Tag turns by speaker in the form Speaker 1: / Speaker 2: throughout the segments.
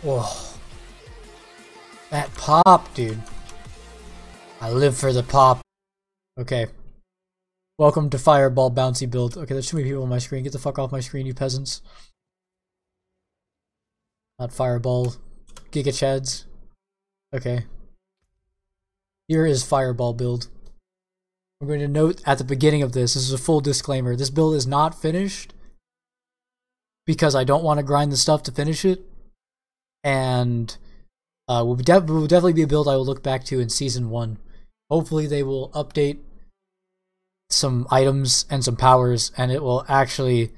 Speaker 1: Whoa. That pop, dude. I live for the pop. Okay. Welcome to Fireball Bouncy build. Okay, there's too many people on my screen. Get the fuck off my screen, you peasants. Not Fireball. Giga Chads. Okay. Here is Fireball build. I'm going to note at the beginning of this is a full disclaimer. This build is not finished because I don't want to grind the stuff to finish it. And will definitely be a build I will look back to in Season 1. Hopefully they will update some items and some powers, and it will actually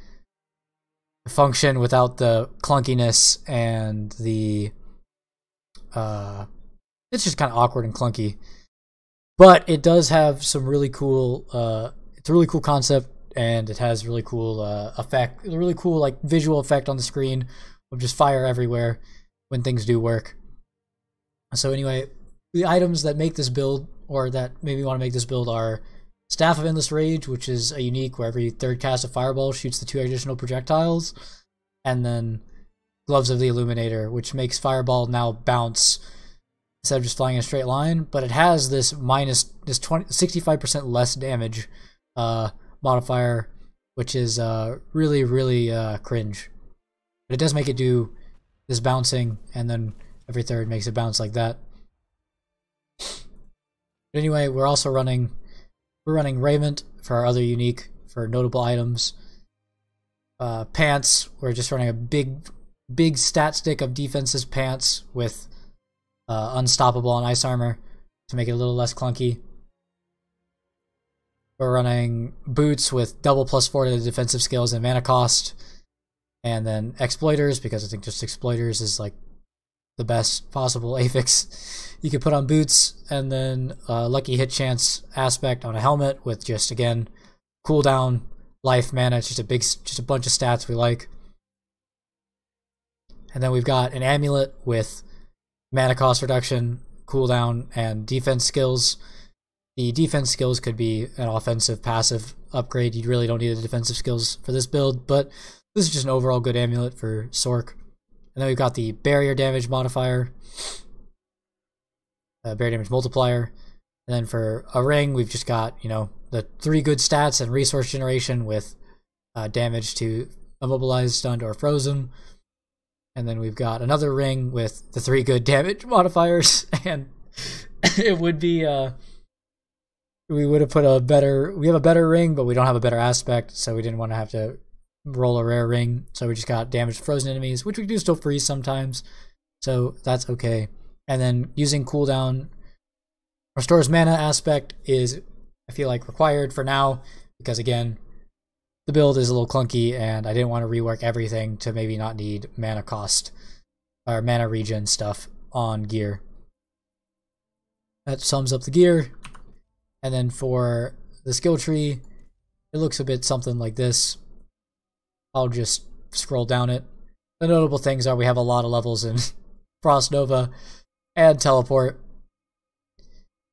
Speaker 1: function without the clunkiness and the... it's just kind of awkward and clunky. But it does have some really cool... it's a really cool concept, and it has really cool effect. A really cool like visual effect on the screen of just fire everywhere when things do work. So anyway, the items that make this build, or that made me want to make this build, are Staff of Endless Rage, which is a unique where every third cast of Fireball shoots the 2 additional projectiles, and then Gloves of the Illuminator, which makes Fireball now bounce instead of just flying in a straight line, but it has this minus 65% less damage modifier, which is really, really cringe. But it does make it do this bouncing, and then every third makes it bounce like that. But anyway, we're running Raiment for our other unique, for notable items. Pants, we're just running a big stat stick of defenses pants with Unstoppable and Ice Armor to make it a little less clunky. We're running boots with double +4 to the defensive skills and mana cost. And then Exploiters, because I think just Exploiters is like the best possible affix you could put on boots. And then Lucky Hit Chance aspect on a helmet with just, again, cooldown, life, mana. It's just a bunch of stats we like. And then we've got an amulet with mana cost reduction, cooldown, and defense skills. The defense skills could be an offensive passive upgrade. You really don't need the defensive skills for this build, but this is just an overall good amulet for Sorc. And then we've got the barrier damage modifier, barrier damage multiplier. And then for a ring, we've just got, you know, the 3 good stats and resource generation with damage to immobilized, stunned, or frozen. And then we've got another ring with the 3 good damage modifiers. And it would be, we would have put we have a better ring, but we don't have a better aspect, so we didn't want to have to roll a rare ring. So we just got damage to frozen enemies, which we do still freeze sometimes, so that's okay. And then using cooldown restores mana aspect is, I feel like, required for now, because again, the build is a little clunky and I didn't want to rework everything to maybe not need mana cost or mana regen stuff on gear. That sums up the gear. And then for the skill tree, it looks a bit something like this. I'll just scroll down it. The notable things are we have a lot of levels in Frost Nova and Teleport.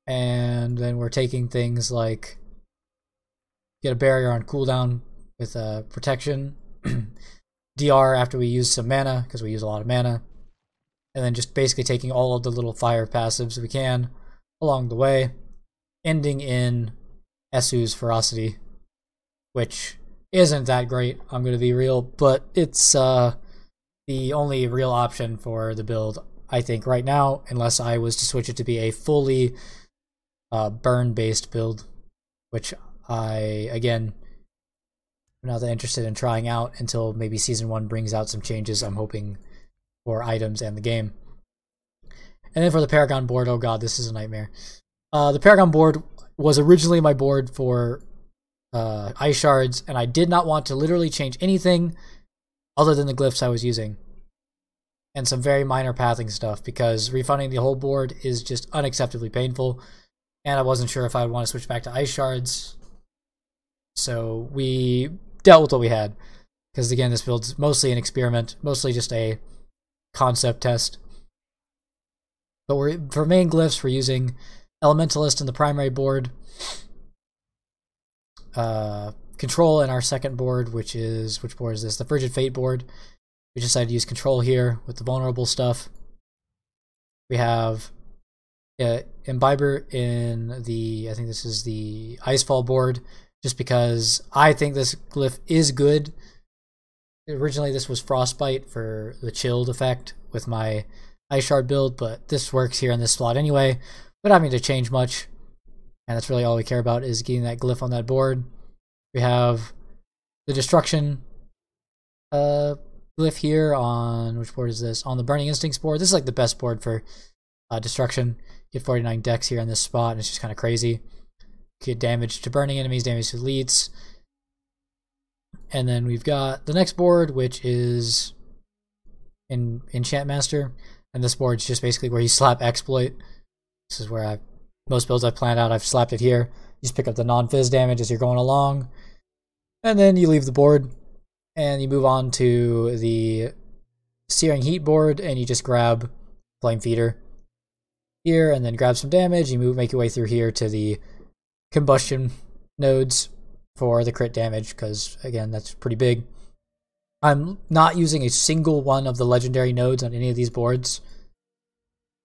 Speaker 1: And then we're taking things like get a barrier on cooldown with protection, DR after we use some mana, because we use a lot of mana, and then just basically taking all of the little fire passives we can along the way, ending in Esu's Ferocity, which isn't that great, I'm going to be real, but it's the only real option for the build, I think, right now, unless I was to switch it to be a fully burn-based build, which I, again, I'm not that interested in trying out until maybe Season 1 brings out some changes, I'm hoping, for items and the game. And then for the Paragon board, oh god, this is a nightmare. The Paragon board was originally my board for Ice Shards, and I did not want to literally change anything other than the glyphs I was using. And some very minor pathing stuff, because refunding the whole board is just unacceptably painful, and I wasn't sure if I would want to switch back to Ice Shards. So we dealt with what we had, because again, this build's mostly an experiment, mostly just a concept test. But for main glyphs, we're using Elementalist in the primary board, Control in our second board, which board is this? The Frigid Fate board. We decided to use control here with the vulnerable stuff. We have Imbiber in the, I think this is the Icefall board, just because I think this glyph is good. Originally this was Frostbite for the chilled effect with my Ice Shard build, but this works here in this slot anyway, but I don't need to change much, and that's really all we care about is getting that glyph on that board. We have the Destruction glyph here on, which board is this? On the Burning Instincts board. This is like the best board for Destruction. Get 49 dex here in this spot, and it's just kind of crazy. Get damage to burning enemies, damage to elites. And then we've got the next board, which is in Enchant Master. And this board's just basically where you slap Exploit. This is where most builds I've planned out, I've slapped it here. You just pick up the non-fizz damage as you're going along. And then you leave the board. And you move on to the Searing Heat board, and you just grab Flame Feeder here, and then grab some damage. You make your way through here to the Combustion nodes for the crit damage, because again, that's pretty big. I'm not using a single one of the legendary nodes on any of these boards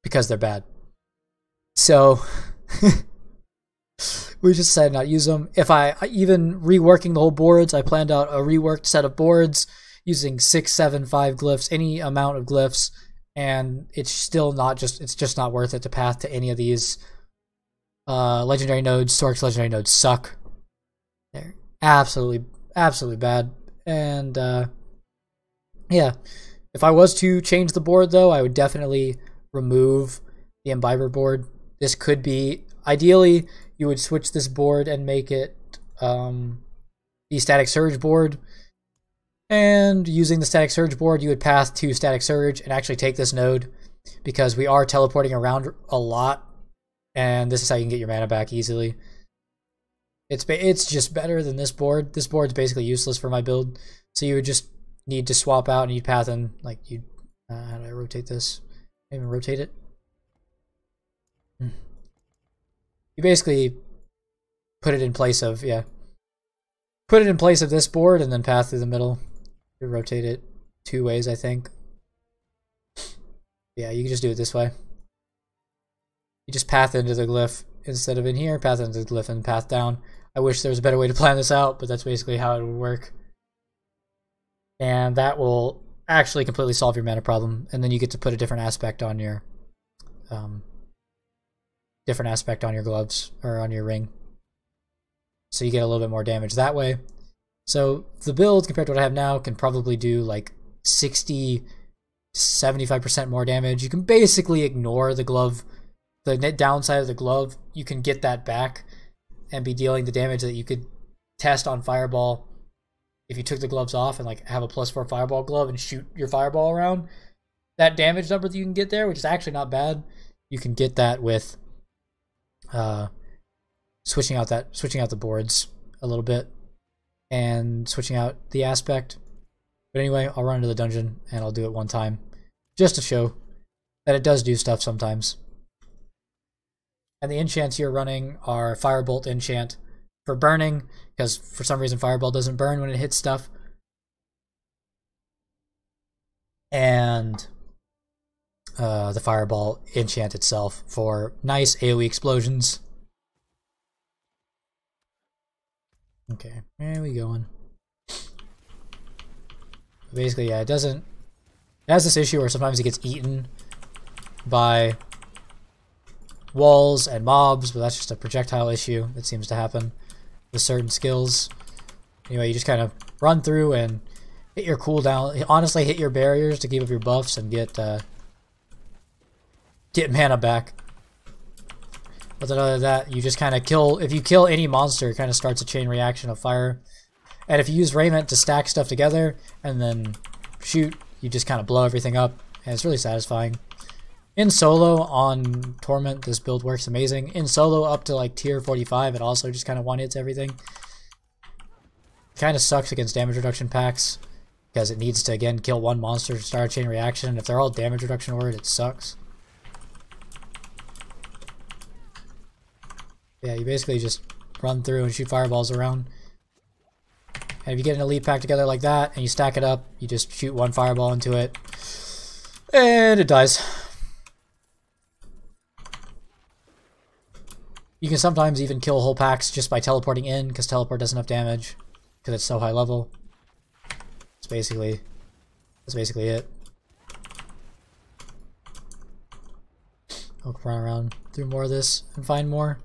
Speaker 1: because they're bad. So we just decided not to use them. If I even reworking the whole boards, I planned out a reworked set of boards using 6, 7, 5 glyphs, any amount of glyphs, and it's still not it's just not worth it to path to any of these legendary nodes. Sorc's legendary nodes suck. They're absolutely bad. And yeah, if I was to change the board though, I would definitely remove the Imbiber board. This could be, ideally, you would switch this board and make it the Static Surge board. And using the Static Surge board, you would path to Static Surge and actually take this node, because we are teleporting around a lot, and this is how you can get your mana back easily. It's just better than this board. This board's basically useless for my build, so you would just need to swap out and you'd path in, like you. How do I rotate this? I even rotate it. You basically put it in place of put it in place of this board and then path through the middle. You rotate it 2 ways, I think. Yeah, you can just do it this way. You just path into the glyph instead of in here, path into the glyph and path down. I wish there was a better way to plan this out, but that's basically how it would work. And that will actually completely solve your mana problem, and then you get to put a different aspect on your gloves, or on your ring. So you get a little bit more damage that way. So the build, compared to what I have now, can probably do like 60-75% more damage. You can basically ignore the glove, the net downside of the glove. You can get that back and be dealing the damage that you could test on Fireball if you took the gloves off and like have a +4 Fireball glove and shoot your Fireball around. That damage number that you can get there, which is actually not bad, you can get that with switching out the boards a little bit and switching out the aspect. But anyway, I'll run into the dungeon and I'll do it one time just to show that it does do stuff sometimes. And the enchants you're running are Firebolt enchant for burning, because for some reason Fireball doesn't burn when it hits stuff. And the Fireball enchant itself for nice AoE explosions. Okay, where are we going? Basically, yeah, it has this issue where sometimes it gets eaten by walls and mobs, but that's just a projectile issue that seems to happen with certain skills. Anyway, you just kind of run through and hit your cooldown. Honestly, hit your barriers to keep up your buffs and get mana back. But then other than that, you just kind of kill. If you kill any monster, it kind of starts a chain reaction of fire. And if you use Raiment to stack stuff together and then shoot, you just kind of blow everything up, and it's really satisfying. In solo on Torment, this build works amazing. In solo up to like tier 45, it also just kind of one-hits everything. Kind of sucks against damage reduction packs, because it needs to, again, kill one monster to start a chain reaction, and if they're all damage reduction ordered, it sucks. Yeah, you basically just run through and shoot fireballs around. And if you get an elite pack together like that, and you stack it up, you just shoot one fireball into it, and it dies. You can sometimes even kill whole packs just by teleporting in, because teleport does enough damage, because it's so high level. That's basically it. I'll run around through more of this and find more.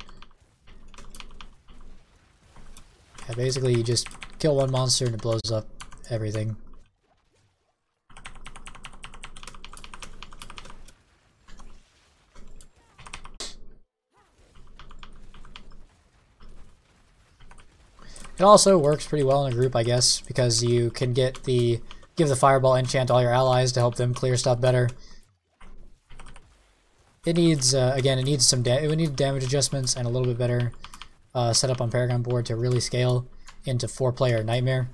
Speaker 1: Yeah, basically you just kill one monster and it blows up everything. It also works pretty well in a group, I guess, because you can give the fireball enchant to all your allies to help them clear stuff better. It needs, again, it would need damage adjustments and a little bit better setup on Paragon board to really scale into 4-player Nightmare.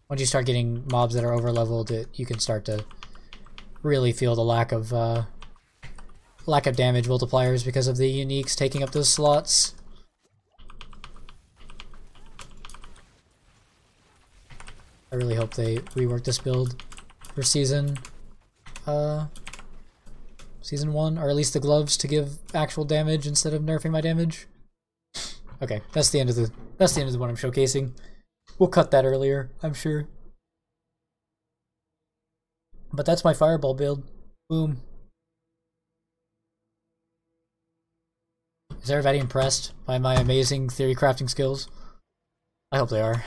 Speaker 1: Once you start getting mobs that are over leveled, you can start to really feel the lack of damage multipliers because of the uniques taking up those slots. I really hope they rework this build for season 1, or at least the gloves to give actual damage instead of nerfing my damage. Okay, that's the end of the one I'm showcasing. We'll cut that earlier, I'm sure. But that's my fireball build. Boom. Is everybody impressed by my amazing theory crafting skills? I hope they are.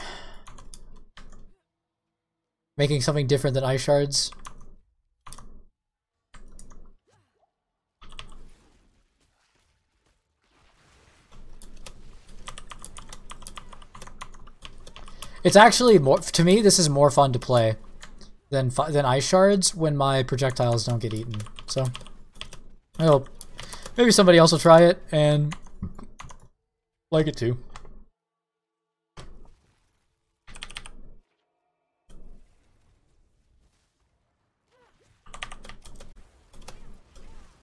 Speaker 1: Making something different than ice shards. It's actually more, to me, this is more fun to play than ice shards when my projectiles don't get eaten. So, I hope maybe somebody else will try it and like it too.